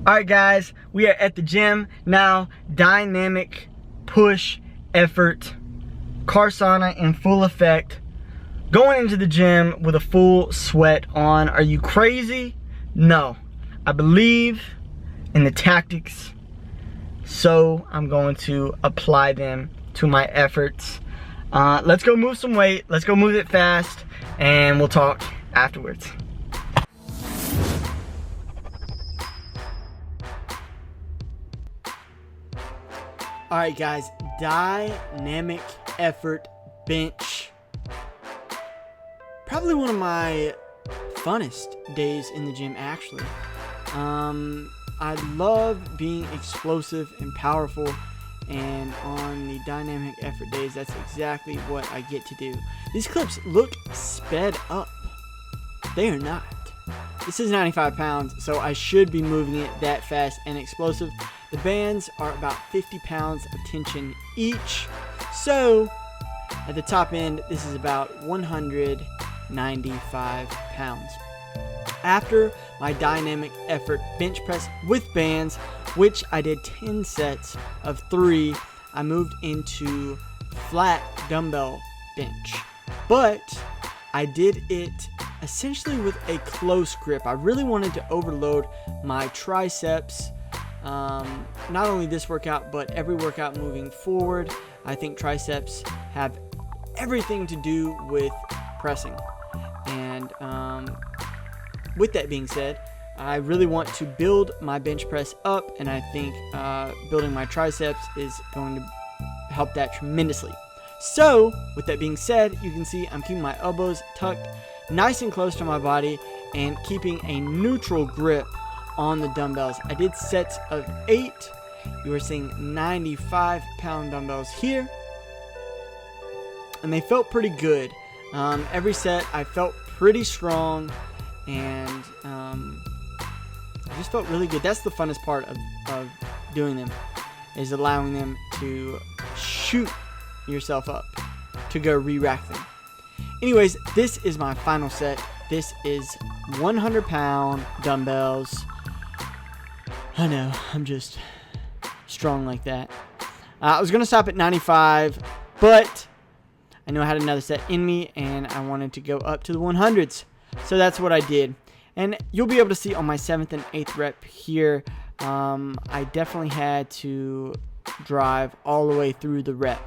Alright guys, we are at the gym now. Dynamic push effort, car sauna in full effect. Going into the gym with a full sweat on. Are you crazy? No. I believe in the tactics, so I'm going to apply them to my efforts. Let's go move some weight. Let's go move it fast, and we'll talk afterwards. Alright guys, dynamic effort bench. Probably one of my funnest days in the gym, actually. I love being explosive and powerful, and on the dynamic effort days, that's exactly what I get to do. These clips look sped up. They are not. This is 95 pounds, so I should be moving it that fast and explosive. The bands are about 50 pounds of tension each. So at the top end, this is about 195 pounds. After my dynamic effort bench press with bands, which I did 10 sets of 3, I moved into flat dumbbell bench. But I did it essentially with a close grip. I really wanted to overload my triceps. Not only this workout, but every workout moving forward. I think triceps have everything to do with pressing. And with that being said, I really want to build my bench press up, and I think building my triceps is going to help that tremendously. So with that being said, you can see I'm keeping my elbows tucked nice and close to my body and keeping a neutral grip on the dumbbells. I did sets of 8. You are seeing 95-pound dumbbells here, and they felt pretty good. Every set I felt pretty strong, and I just felt really good. That's the funnest part of doing them, is allowing them to shoot yourself up, to go re-rack them. Anyways, this is my final set. This is 100-pound dumbbells. I know, I'm just strong like that. I was going to stop at 95, but I knew I had another set in me, and I wanted to go up to the 100s. So that's what I did. And you'll be able to see on my 7th and 8th rep here, I definitely had to drive all the way through the rep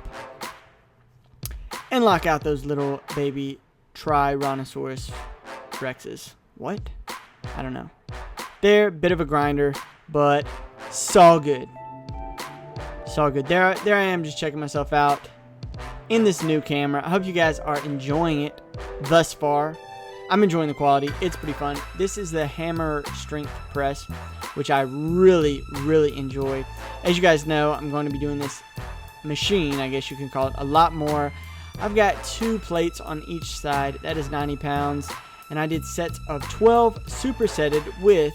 and lock out those little baby Tyrannosaurus Rexes. What? I don't know. They're a bit of a grinder, but so good. So good. There I am, just checking myself out in this new camera. I hope you guys are enjoying it thus far. I'm enjoying the quality. It's pretty fun. This is the hammer strength press, which I really, really enjoy. As you guys know, I'm going to be doing this machine, I guess you can call it, a lot more. I've got 2 plates on each side. That is 90 pounds. And I did sets of 12 supersetted with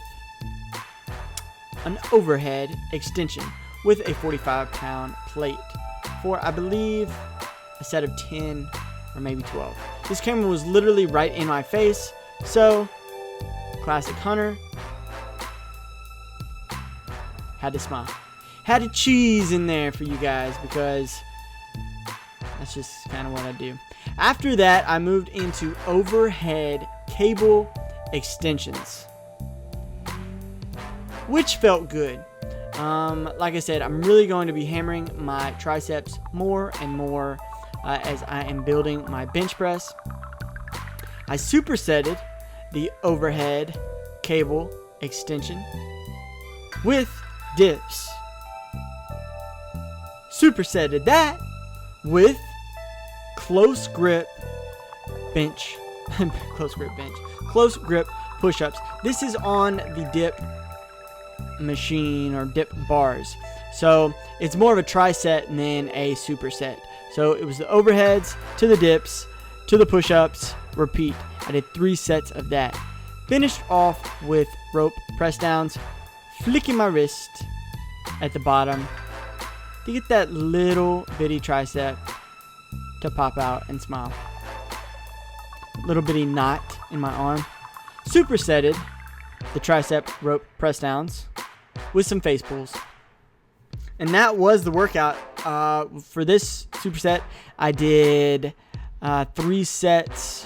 an overhead extension with a 45-pound plate for, I believe, a set of 10 or maybe 12. This camera was literally right in my face, so classic Hunter. Had to smile. Had to cheese in there for you guys, because that's just kind of what I do. After that, I moved into overhead cable extensions, which felt good. Like I said, I'm really going to be hammering my triceps more and more as I am building my bench press. I supersetted the overhead cable extension with dips. Supersetted that with close grip bench. Close grip push-ups. This is on the dip machine or dip bars, so it's more of a tri-set than a superset. So it was the overheads to the dips to the push-ups, repeat. I did 3 sets of that. Finished off with rope press downs, flicking my wrist at the bottom to get that little bitty tricep to pop out and smile. Little bitty knot in my arm. Supersetted the tricep rope press downs with some face pulls. And that was the workout. For this superset, I did 3 sets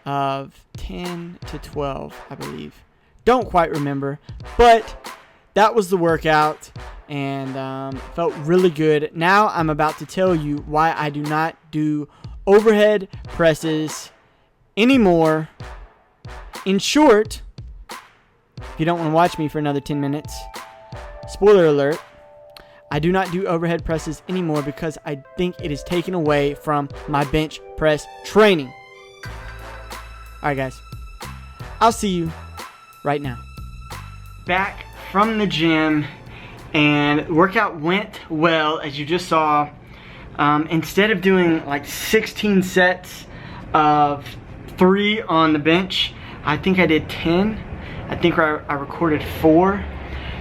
of 10 to 12, I believe. Don't quite remember, but that was the workout, and felt really good. Now I'm about to tell you why I do not do overhead presses anymore. In short, if you don't want to watch me for another 10 minutes, spoiler alert, I do not do overhead presses anymore because I think it is taken away from my bench press training. Alright guys, I'll see you right now. Back from the gym, and the workout went well, as you just saw. Instead of doing like 16 sets of 3 on the bench, I think I did 10. I think I recorded 4.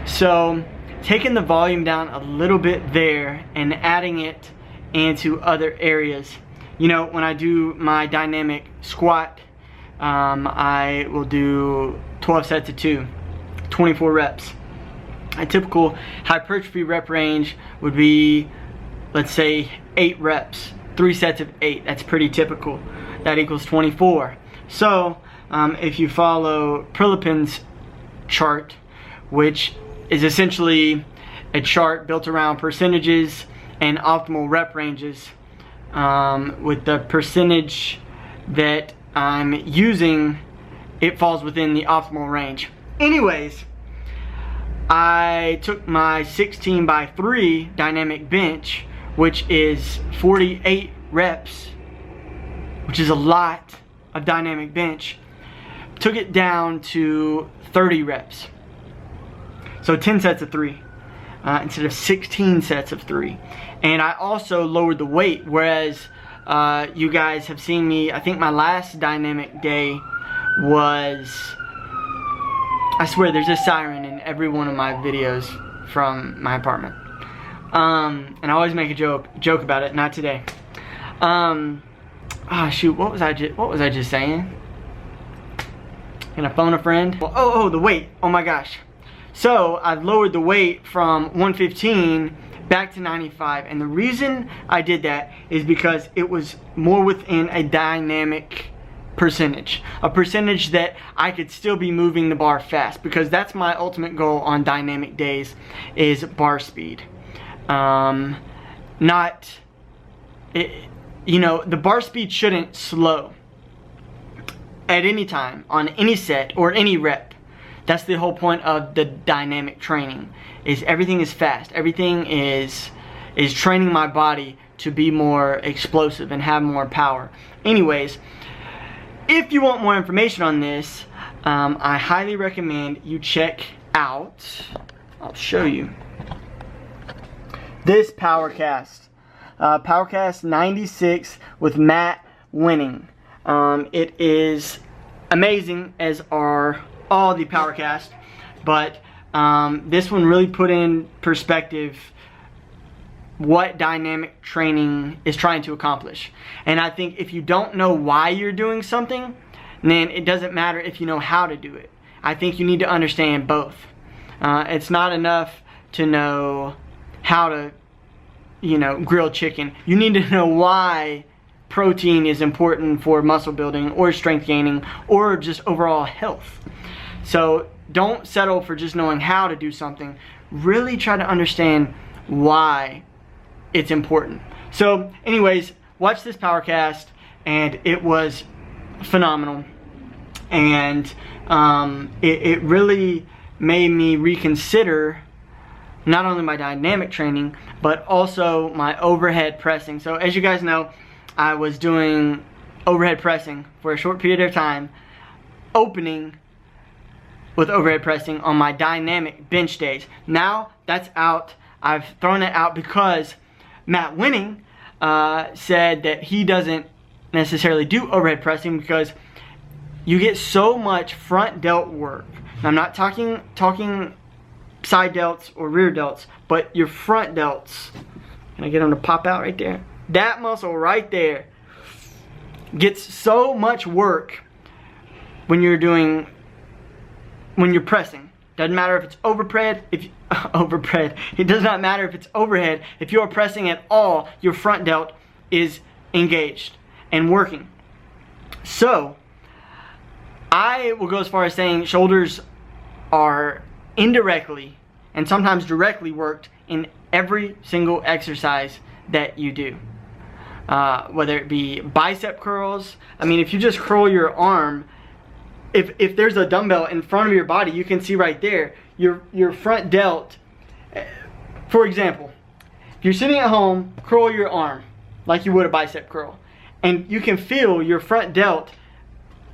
So taking the volume down a little bit there and adding it into other areas. You know, when I do my dynamic squat, I will do 12 sets of 2, 24 reps. A typical hypertrophy rep range would be, let's say, 8 reps, 3 sets of 8. That's pretty typical. That equals 24. So if you follow Prilipin's chart, which is essentially a chart built around percentages and optimal rep ranges, with the percentage that I'm using, it falls within the optimal range. Anyways, I took my 16 by 3 dynamic bench, which is 48 reps, which is a lot of dynamic bench, took it down to 30 reps. So 10 sets of 3 instead of 16 sets of 3. And I also lowered the weight, whereas you guys have seen me, I think my last dynamic day was, I swear there's a siren in every one of my videos from my apartment. And I always make a joke about it. Not today. Shoot, what was I just saying? Gonna phone a friend? Oh, the weight. Oh my gosh. So I've lowered the weight from 115 back to 95, and the reason I did that is because it was more within a dynamic percentage, a percentage that I could still be moving the bar fast, because that's my ultimate goal on dynamic days, is bar speed. You know, the bar speed shouldn't slow at any time on any set or any rep. That's the whole point of the dynamic training, is everything is fast. Everything is training my body to be more explosive and have more power. Anyways, if you want more information on this, I highly recommend you check out, I'll show you, this PowerCast. PowerCast 96 with Matt winning. It is amazing, as are all the PowerCast, but this one really put in perspective what dynamic training is trying to accomplish. And I think if you don't know why you're doing something, then it doesn't matter if you know how to do it. I think you need to understand both. It's not enough to know how to, grill chicken. You need to know why protein is important for muscle building or strength gaining or just overall health. So don't settle for just knowing how to do something. Really try to understand why it's important. So anyways, watch this PowerCast, and it was phenomenal. And it really made me reconsider not only my dynamic training, but also my overhead pressing. So as you guys know, I was doing overhead pressing for a short period of time, opening with overhead pressing on my dynamic bench days. Now that's out. I've thrown it out because Matt Winning said that he doesn't necessarily do overhead pressing because you get so much front delt work. Now, I'm not talking side delts or rear delts, but your front delts. Can I get them to pop out right there? That muscle right there gets so much work when you're pressing. Doesn't matter if it's overhead, it does not matter if it's overhead. If you are pressing at all, your front delt is engaged and working. So, I will go as far as saying shoulders are indirectly and sometimes directly worked in every single exercise that you do. Whether it be bicep curls. I mean, if you just curl your arm, if there's a dumbbell in front of your body, you can see right there, your front delt. For example, if you're sitting at home, curl your arm like you would a bicep curl. And you can feel your front delt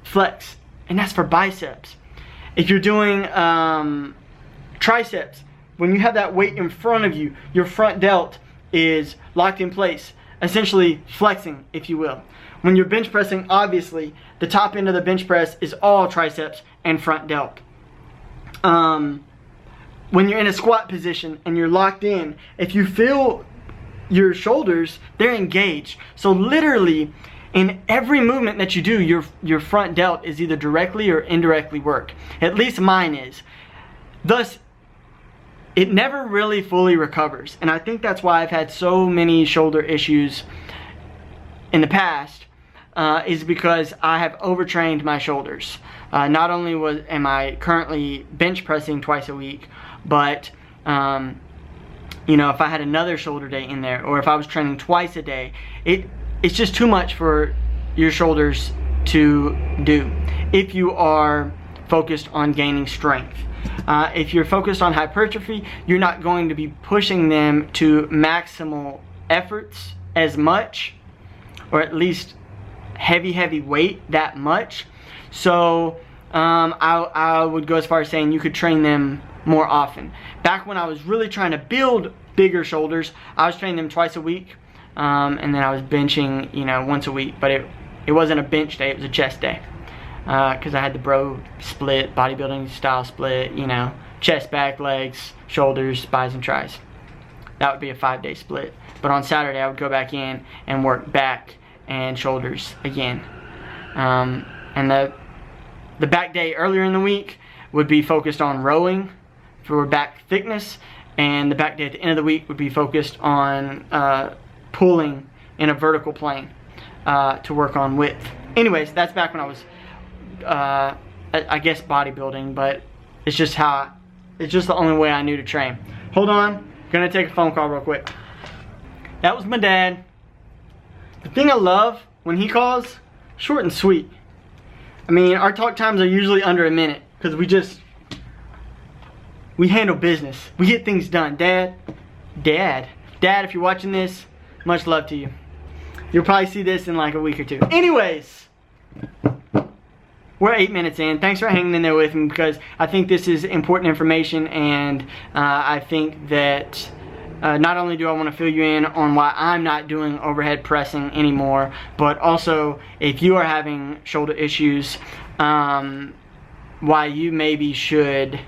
flex. And that's for biceps. If you're doing triceps, when you have that weight in front of you, your front delt is locked in place, essentially flexing, if you will. When you're bench pressing, obviously, the top end of the bench press is all triceps and front delt. When you're in a squat position and you're locked in, if you feel your shoulders, they're engaged. So literally, in every movement that you do, your front delt is either directly or indirectly worked. At least mine is. Thus, it never really fully recovers. And I think that's why I've had so many shoulder issues in the past, is because I have overtrained my shoulders. Not only am I currently bench pressing twice a week, but you know, if I had another shoulder day in there, or if I was training twice a day, it's just too much for your shoulders to do if you are focused on gaining strength. If you're focused on hypertrophy, you're not going to be pushing them to maximal efforts as much, or at least heavy weight that much. So I would go as far as saying you could train them more often. Back when I was really trying to build bigger shoulders, I was training them twice a week, and then I was benching, you know, once a week. But it wasn't a bench day; it was a chest day, because I had the bro split, bodybuilding style split, you know, chest, back, legs, shoulders, bis, and tris. That would be a 5-day split. But on Saturday, I would go back in and work back and shoulders again. And the back day earlier in the week would be focused on rowing for back thickness, and the back day at the end of the week would be focused on pulling in a vertical plane to work on width. Anyways, that's back when I was, I guess, bodybuilding, but it's just the only way I knew to train. Hold on, gonna take a phone call real quick. That was my dad. The thing I love when he calls, short and sweet. I mean, our talk times are usually under a minute, because we handle business. We get things done. Dad, if you're watching this, much love to you. You'll probably see this in like a week or two. Anyways, we're 8 minutes in. Thanks for hanging in there with me, because I think this is important information, and I think that not only do I want to fill you in on why I'm not doing overhead pressing anymore, but also if you are having shoulder issues, why you maybe should,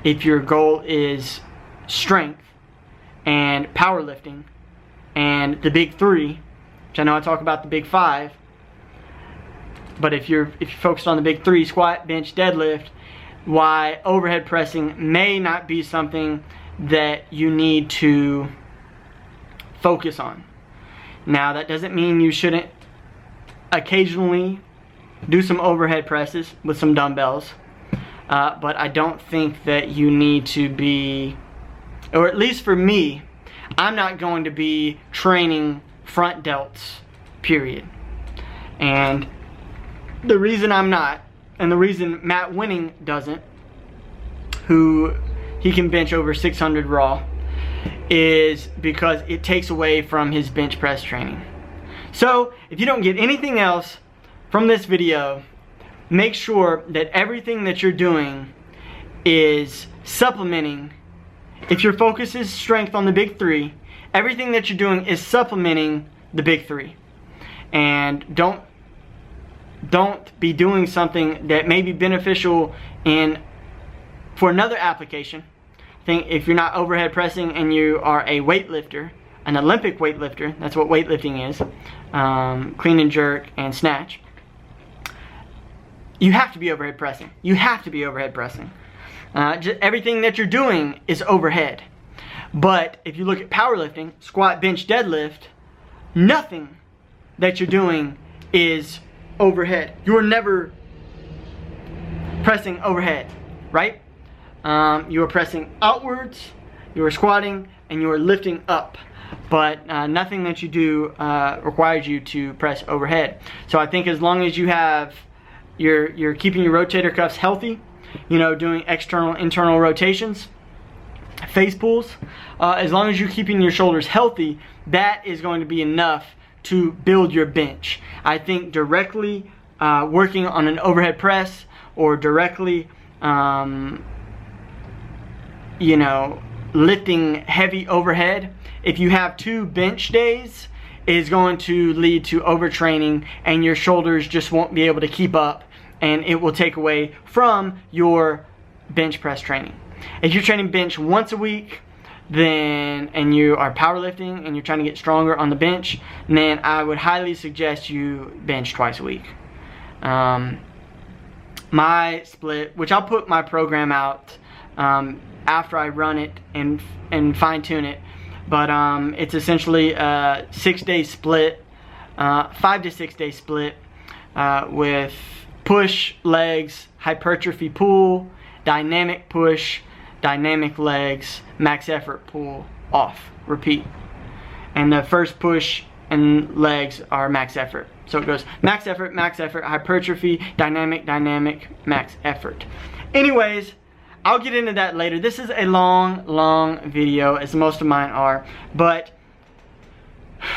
if your goal is strength and powerlifting and the big three, which I know I talk about the big five, but if you're focused on the big three, squat, bench, deadlift, why overhead pressing may not be something that you need to focus on. Now, that doesn't mean you shouldn't occasionally do some overhead presses with some dumbbells, but I don't think that you need to be, or at least for me, I'm not going to be training front delts, period. And the reason I'm not, and the reason Matt Winning doesn't, who he can bench over 600 raw, is because it takes away from his bench press training. So if you don't get anything else from this video, make sure that everything that you're doing is supplementing. If your focus is strength on the big three, everything that you're doing is supplementing the big three. And don't be doing something that may be beneficial for another application. I think if you're not overhead pressing and you are a weightlifter, an Olympic weightlifter, that's what weightlifting is, clean and jerk and snatch, you have to be overhead pressing. You have to be overhead pressing. Everything that you're doing is overhead. But if you look at powerlifting, squat, bench, deadlift, nothing that you're doing is overhead. You're never pressing overhead, right? You are pressing outwards, you are squatting, and you are lifting up. But nothing that you do requires you to press overhead. So I think as long as you have, you're keeping your rotator cuffs healthy, you know, doing external, internal rotations, face pulls, as long as you're keeping your shoulders healthy, that is going to be enough to build your bench. I think directly working on an overhead press or directly, you know, lifting heavy overhead, if you have 2 bench days, is going to lead to overtraining, and your shoulders just won't be able to keep up, and it will take away from your bench press training. If you're training bench once a week, then, and you are powerlifting and you're trying to get stronger on the bench, then I would highly suggest you bench twice a week. My split, which I'll put my program out after I run it and fine tune it, but it's essentially a 6-day split, 5 to 6 day split with push, legs, hypertrophy pull, dynamic push, dynamic legs, max effort pull, off, repeat. And the first push and legs are max effort. So it goes max effort, hypertrophy, dynamic, max effort. Anyways, I'll get into that later. This is a long video, as most of mine are. But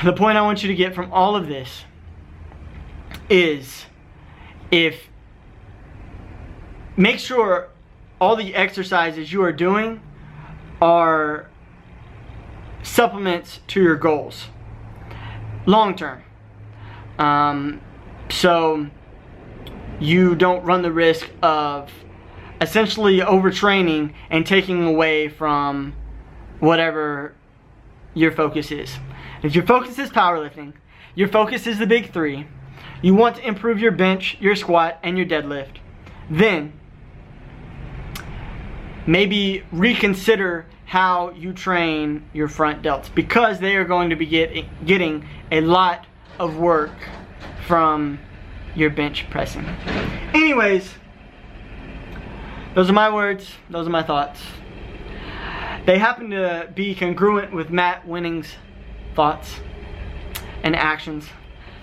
the point I want you to get from all of this is, make sure all the exercises you are doing are supplements to your goals long term, so you don't run the risk of essentially overtraining and taking away from whatever your focus is. If your focus is powerlifting, your focus is the big 3, you want to improve your bench, your squat, and your deadlift, then maybe reconsider how you train your front delts, because they are going to be getting a lot of work from your bench pressing. Anyways, those are my words, those are my thoughts. They happen to be congruent with Matt Winning's thoughts and actions.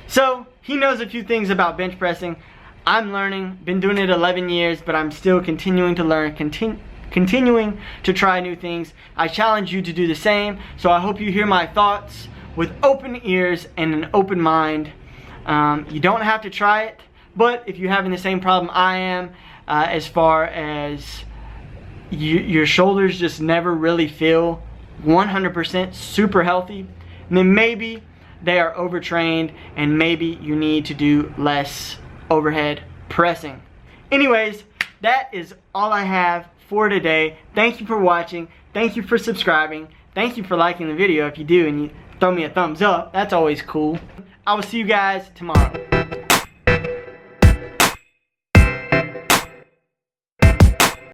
So he knows a few things about bench pressing. I'm learning, been doing it 11 years, but I'm still continuing to learn, continuing to try new things. I challenge you to do the same, so I hope you hear my thoughts with open ears and an open mind. You don't have to try it, but if you're having the same problem I am, as far as your shoulders just never really feel 100% super healthy, then maybe they are overtrained and maybe you need to do less overhead pressing. Anyways, that is all I have for today. Thank you for watching. Thank you for subscribing. Thank you for liking the video if you do and you throw me a thumbs up. That's always cool. I will see you guys tomorrow.